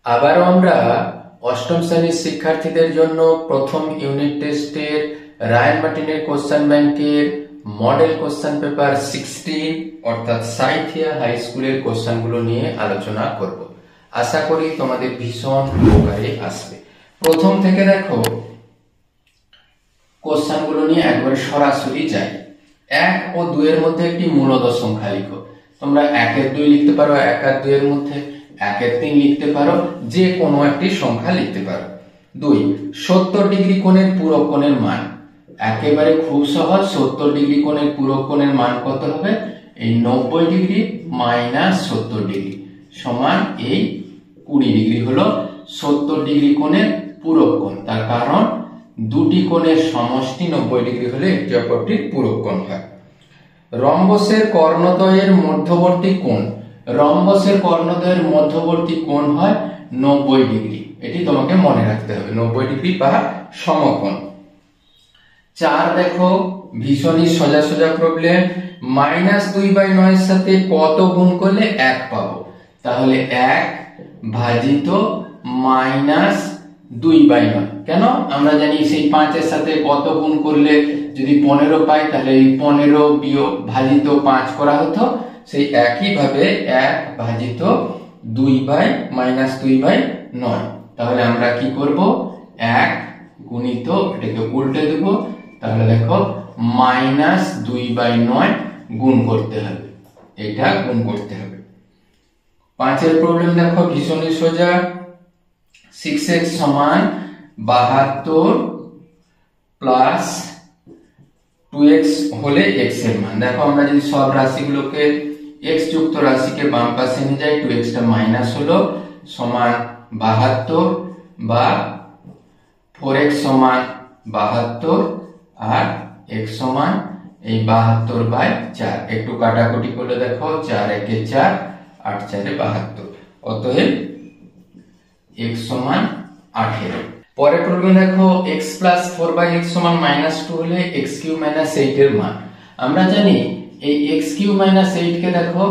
আবারও আমরা অষ্টম শ্রেণীর শিক্ষার্থীদের জন্য প্রথম ইউনিট টেস্টের রায়ান মার্টিনের কোশ্চেন ব্যাংকের মডেল কোশ্চেন পেপার 16 অর্থাৎ সাঁইথিয়া হাই স্কুলের কোশ্চেনগুলো নিয়ে আলোচনা করব। আশা করি তোমাদের ভীষণ উপকারে আসবে। প্রথম থেকে দেখো কোশ্চেনগুলো নিয়ে একবারে সরাসরি যাই। 1 ও 2 এর মধ্যে একটি মূলদ সংখ্যা লিখো। তোমরা 1 এর 2 লিখতে পারো, 1 আর 2 এর মধ্যে 1 এর 3 লিখতে পারো, যে কোনো একটি সংখ্যা লিখতে পারো। 2 70 ডিগ্রি কোণের পূরক কোণের মান। একেবারে খুব সহজ। 70 ডিগ্রি কোণের পূরক কোণের মান কত হবে? এই 90 ডিগ্রি মাইনাস 70 ডিগ্রি সমান এই 20 ডিগ্রি হলো 70 ডিগ্রি কোণের পূরক কোণ। তার কারণ দুটি কোণের সমষ্টি 90 ডিগ্রি হলে একটি অপরটির পূরক কোণ হয়। রম্বসের কর্ণদ্বয়ের মধ্যবর্তী কোণ। রম্বসের কর্ণদ্বয়ের মধ্যবর্তী কোণ হয় 90 ডিগ্রি। এটি তোমাকে মনে রাখতে হবে, 90 ডিগ্রি বা সমকোণ। 4 দেখো ভীষণই সোজা সোজা প্রবলেম। -2/9 এর সাথে কত গুণ করলে 1 পাবো? তাহলে 1 ভাজিত -2/9। কেন? আমরা জানি সেই 5 এর সাথে কত গুণ করলে যদি 15 পাই, তাহলে এই 15 বিয়োগ ভাজিত 5 করা হতো। সেই একই ভাবে 1 ভাজিত -2/9। তাহলে আমরা কি করব? 1 গুণিত এটাকে উল্টে দেব। তাহলে দেখো -2/9 গুণ করতে হবে, এটা গুণ করতে হবে। 5 এর প্রবলেম দেখো ভীষণই সোজা। 6x সমান 72 প্লাস 2x হলে x এর মান। দেখো আমরা যদি সব রাশিগুলোকে x যুক্ত রাশিকে বাম পাশে নিয়ে যাই, 2x টা মাইনাস হলো সমান 72 বা 4x সমান 72 আর x সমান এই 72/4। একটু কাটাকুটি করলে দেখো 4 একে 4, 8 4 72। অতএব x সমান 18। পরে প্রবলেম দেখো x প্লাস 4/x সমান -2 হলে x³ - 8 এর মান। আমরা জানি এই x³ - 8 কে দেখো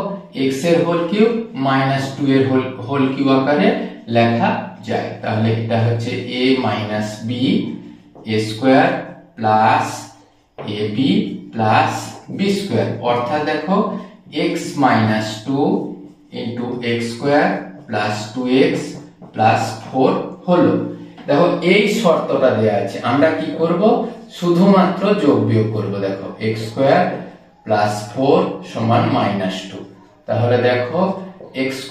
x এর হোল কিউব -2 এর হোল কিউব আকারে লেখা যায়। তাহলে এটা হচ্ছে a - b a² plus ab plus b²। অর্থাৎ দেখো x - 2 into x² plus 2x plus 4 হলো। দেখো এই শর্তটা দেয়া আছে, আমরা কি করব? শুধুমাত্র যোগ বিয়োগ করব। দেখো x² প্লাস 4 সমান -2। তাহলে দেখো x²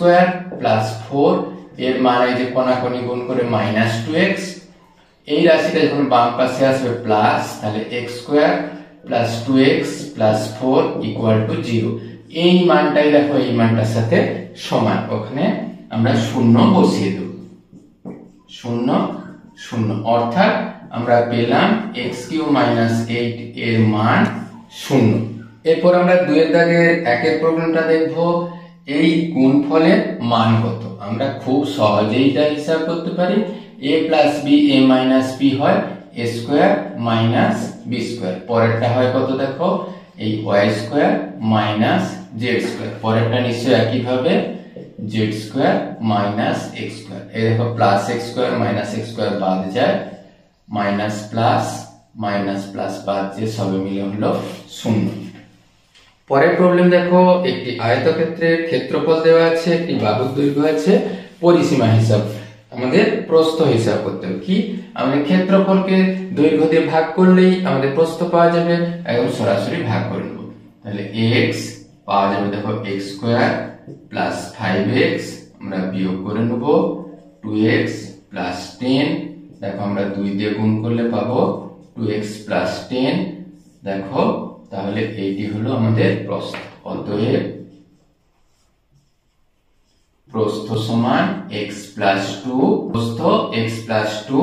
প্লাস 4 এর মান এই যে কোণাকুণি গুণ করে -2x। এই রাশিটা যখন বাম পাশে আসবে প্লাস, তাহলে x² plus 2x plus 4 equal to 0। এই মানটাই দেখো এই মানটার সাথে সমান। ওখানে আমরা 0 বসিয়ে দেব। 0 0 অর্থাৎ আমরা পেলাম x³ - 8 এর মান 0। এরপর আমরা 2 এর দাগের 1 এর প্রবলেমটা দেখব। এই গুণফলের মান কত? আমরা খুব সহজেই এটা হিসাব করতে পারি। a plus b a minus b হয় a² মাইনাস b²। পরেরটা হয় কত? দেখো এই y² মাইনাস z²। পরেরটা নিশ্চয়ই একই ভাবে z² মাইনাস x²। এই দেখো প্লাস x² মাইনাস x² বাদ যায়, মাইনাস প্লাস বাদ দিয়ে সবে মিলে হলো 0। পরের প্রবলেম দেখো একটি আয়তক্ষেত্রের ক্ষেত্রফল দেওয়া আছে, একটি বাহুর দৈর্ঘ্য আছে, পরিসীমা হিসাব আমাদের প্রস্থ হিসাব করতে হবে। কি? আমাদের ক্ষেত্রফলকে দৈর্ঘ্য দিয়ে ভাগ করলেই আমাদের প্রস্থ পাওয়া যাবে। একদম সরাসরি ভাগ করে নেব। তাহলে x পাওয়া যাবে দেখো x² প্লাস 5x, আমরা বিয়োগ করে নেব 2x প্লাস 10। দেখো আমরা 2 দিয়ে গুণ করলে পাবো 2x প্লাস 10। দেখো তাহলে এইটি হলো আমাদের প্রস্থ। অতএব প্রস্থ সমান x প্লাস 2, প্রস্থ x প্লাস 2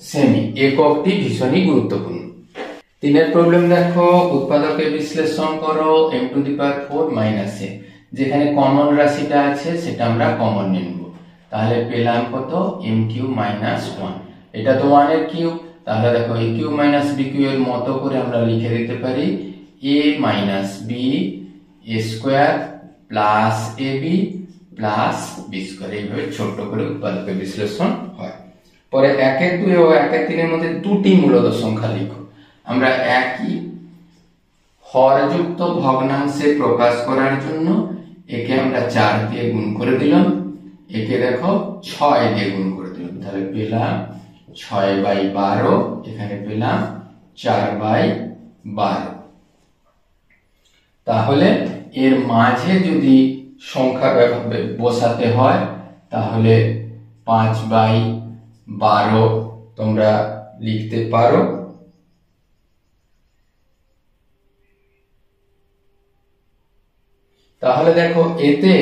সেমি। এককটি ভীষণই গুরুত্বপূর্ণ। 3 এর প্রবলেম দেখো উৎপাদকে বিশ্লেষণ করো m⁴ - a। যেখানে কমন রাশিটা আছে সেটা আমরা কমন নিয়ে নেব। তাহলে পেলাম কত? m³ - 1। এটা তো 1 এর কিউব। তাহলে দেখো a³ - b³ এর মতো করে আমরা লিখে দিতে পারি a - b a² plus ab plus B square. এইভাবে ছোট্ট করে উৎপাদকের বিশ্লেষণ হয়। পরে 1, 2 ও 1, 3 এর মধ্যে দুটি মূলদ সংখ্যা লিখো। আমরা একই হরযুক্ত ভগ্নাংশে প্রকাশ করার জন্য একে আমরা 4 দিয়ে গুণ করে দিলাম, একে দেখো 6 দিয়ে গুণ করে দিলাম। তাহলে পেলাম 6/12, এখানে পেলাম 4/12। তাহলে এর মাঝে যদি সংখ্যা বসাতে হয় তাহলে 5/12 তোমরা লিখতে পারো। তাহলে দেখো এতে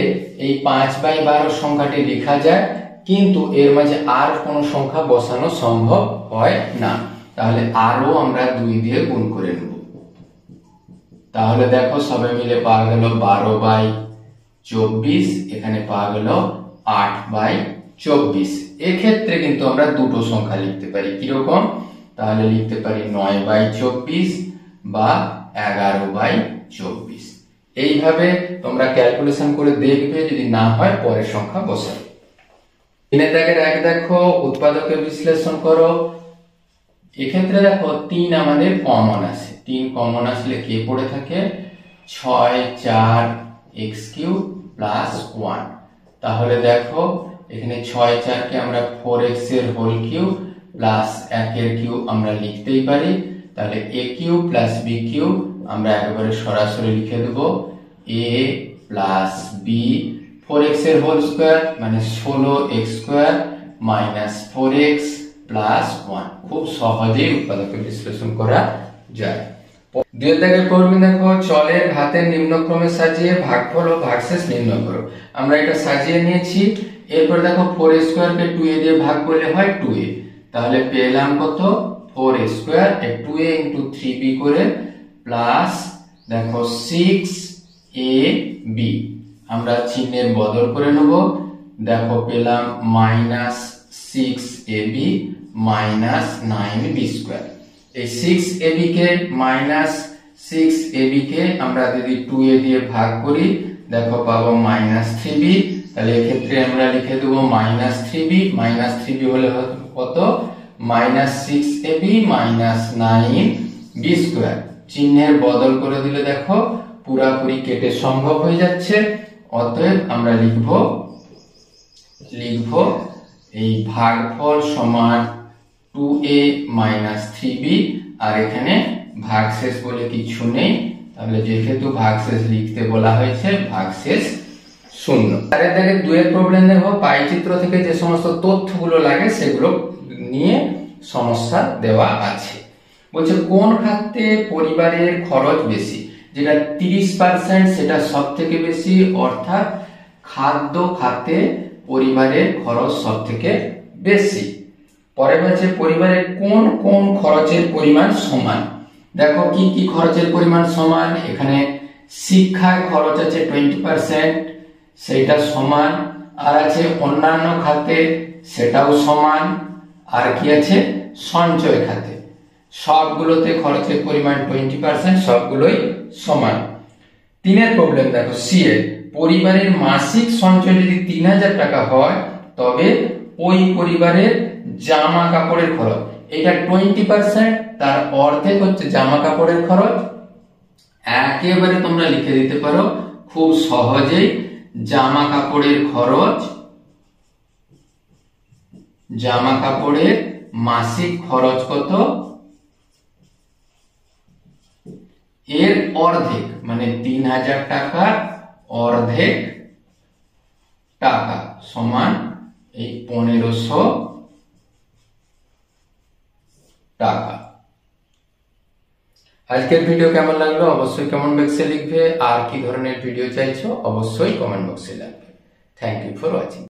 এই 5/12 সংখ্যাটি লেখা যায়, কিন্তু এর মাঝে আর কোন সংখ্যা বসানো সম্ভব হয় না। তাহলে আরো আমরা 2 দিয়ে গুণ করে নেব। তাহলে দেখো সবাই মিলে পাওয়া গেল 12/24, এখানে পাওয়া গেল 8/24। এক্ষেত্রে কিন্তু আমরা দুটো সংখ্যা লিখতে পারি। কিরকম? তাহলে লিখতে পারি 9/24 বা 11/24। এইভাবে তোমরা ক্যালকুলেশন করে দেখবে, যদি না হয় পরের সংখ্যা বসাবে। 3 দাগের 1 দেখো উৎপাদকের বিশ্লেষণ করো। এক্ষেত্রে দেখো 3 আমাদের কমন আসে। 3 কমন আসলে কে পড়ে থাকে? 6, 4 x³ + 1। তাহলে দেখো এখানে 6, 4 কে আমরা 4x এর হোল কিউব প্লাস 1 এর কিউব আমরা লিখতেই পারি। তাহলে a³ + b³ আমরা একেবারে সরাসরি লিখে দেব a + b। 4x এর হোল স্কয়ার মানে 16x² - 4x + 1। খুব সহজেই উৎপাদকের বিশ্লেষণ করা যায়। 2 দাগের প্রবলেম দেখো, চলের ঘাতের নিম্নক্রমে সাজিয়ে ভাগফল ও ভাগশেষ নির্ণয় করো। আমরা এটা সাজিয়ে নিয়েছি। এরপর দেখো 4a² কে 2a দিয়ে ভাগ করলে হয় 2a। তাহলে পেলাম কত? 4a², 2a × 3b করে প্লাস দেখো 6ab। আমরা চিহ্নের বদল করে নেব। দেখো পেলাম -6ab - 9b²। এই 6ab কে -6ab কে আমরা যদি 2a দিয়ে ভাগ করি দেখো পাবো -3b। তাহলে এক্ষেত্রে আমরা লিখে দেব -3b। -3b হলে কত? -6ab - 9b²। চিহ্নের বদল করে দিলে দেখো পুরাপুরি কেটে সম্ভব হয়ে যাচ্ছে। অতএব আমরা লিখব এই ভাগফল সমান 2a - 3b, আর এখানে ভাগশেষ বলে কিছু নেই। তাহলে যেহেতু ভাগশেষ লিখতে বলা হয়েছে, ভাগশেষ 0। তারের দাগে 2 এর প্রবলেম দেখো, পাই চিত্র থেকে যে সমস্ত তথ্যগুলো লাগে সেগুলো নিয়ে সমস্যা দেওয়া আছে। বলছে কোন খাতে পরিবারের খরচ বেশি? যেটা 30% সেটা সবথেকে বেশি, অর্থাৎ খাদ্য খাতে পরিবারের খরচ সবথেকে বেশি। পরে বলছে পরিবারের কোন কোন খরচের পরিমাণ সমান। দেখো কি কি খরচের পরিমাণ সমান। এখানে শিক্ষার খরচ আছে 20%, সেটা সমান। আর আছে অন্যান্য খাতে, সেটাও সমান। আর কি আছে? সঞ্চয় খাতে। সবগুলোতে খরচের পরিমাণ 20%, সবগুলোই সমান। 3 এর প্রবলেম দেখো, সি এর পরিবারের মাসিক সঞ্চয় যদি 3000 টাকা হয় তবে ওই পরিবারের জামা কাপড়ের খরচ, এটা 20%, তার অর্ধেক হচ্ছে জামা কাপড়ের খরচ। একেবারে তোমরা লিখে দিতে পারো খুব সহজেই, জামা কাপড়ের খরচ, জামা কাপড়ের মাসিক খরচ কত? এর অর্ধেক, মানে 3000 টাকার অর্ধেক টাকা সমান এই 1500 টাকা। আজকের ভিডিও কেমন লাগলো অবশ্যই কমেন্ট বক্সে লিখবে। আর কি ধরনের ভিডিও চাইছো অবশ্যই কমেন্ট বক্সে লিখবে। Thank you for watching.